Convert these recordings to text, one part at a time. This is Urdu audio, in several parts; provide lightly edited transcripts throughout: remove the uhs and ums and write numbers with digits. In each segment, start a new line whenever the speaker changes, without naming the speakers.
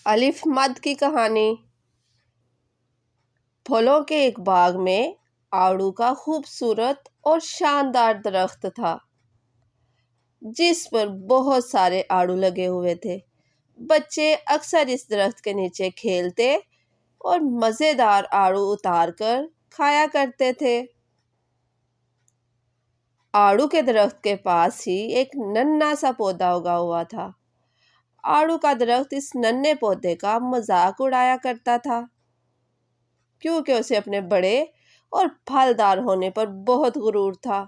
الف مد کی کہانی۔ پھولوں کے ایک باغ میں آڑو کا خوبصورت اور شاندار درخت تھا جس پر بہت سارے آڑو لگے ہوئے تھے۔ بچے اکثر اس درخت کے نیچے کھیلتے اور مزیدار آڑو اتار کر کھایا کرتے تھے۔ آڑو کے درخت کے پاس ہی ایک ننھا سا پودا اگا ہوا تھا۔ آڑو کا درخت اس ننھے پودے کا مذاق اڑایا کرتا تھا کیونکہ اسے اپنے بڑے اور پھلدار ہونے پر بہت غرور تھا۔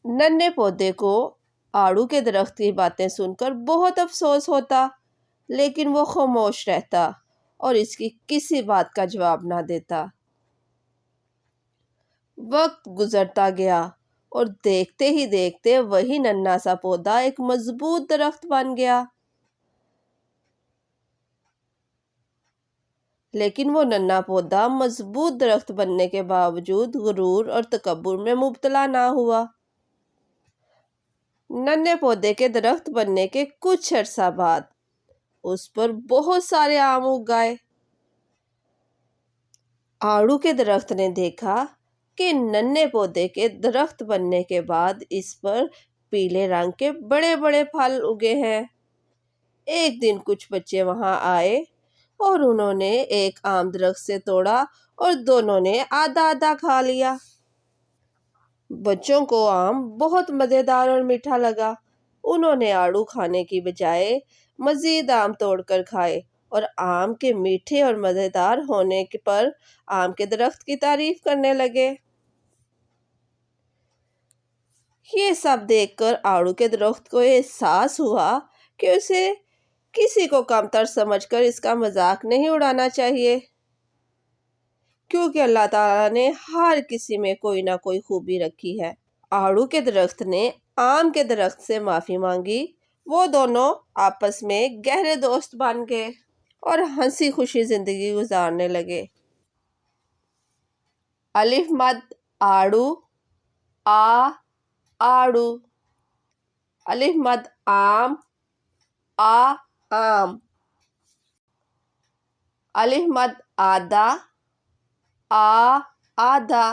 ننھے پودے کو آڑو کے درخت کی باتیں سن کر بہت افسوس ہوتا، لیکن وہ خاموش رہتا اور اس کی کسی بات کا جواب نہ دیتا۔ وقت گزرتا گیا اور دیکھتے ہی دیکھتے وہی ننھا سا پودا ایک مضبوط درخت بن گیا۔ لیکن وہ ننھا پودا مضبوط درخت بننے کے باوجود غرور اور تکبر میں مبتلا نہ ہوا۔ ننھے پودے کے درخت بننے کے کچھ عرصہ بعد اس پر بہت سارے آم اگ گئے۔ آڑو کے درخت نے دیکھا کہ ننھے پودے کے درخت بننے کے بعد اس پر پیلے رنگ کے بڑے بڑے پھل اگے ہیں۔ ایک دن کچھ بچے وہاں آئے اور انہوں نے ایک آم درخت سے توڑا اور دونوں نے آدھا آدھا کھا لیا۔ بچوں کو آم بہت مزیدار اور میٹھا لگا۔ انہوں نے آڑو کھانے کی بجائے مزید آم توڑ کر کھائے اور آم کے میٹھے اور مزیدار ہونے پر آم کے درخت کی تعریف کرنے لگے۔ یہ سب دیکھ کر آڑو کے درخت کو احساس ہوا کہ اسے کسی کو کمتر سمجھ کر اس کا مذاق نہیں اڑانا چاہیے، کیونکہ اللہ تعالیٰ نے ہر کسی میں کوئی نہ کوئی خوبی رکھی ہے۔ آڑو کے درخت نے آم کے درخت سے معافی مانگی۔ وہ دونوں آپس میں گہرے دوست بن گئے اور ہنسی خوشی زندگی گزارنے لگے۔ الف مد آڑو آڑو۔ الف مد آم آم۔ الف مد آدھا آدھا۔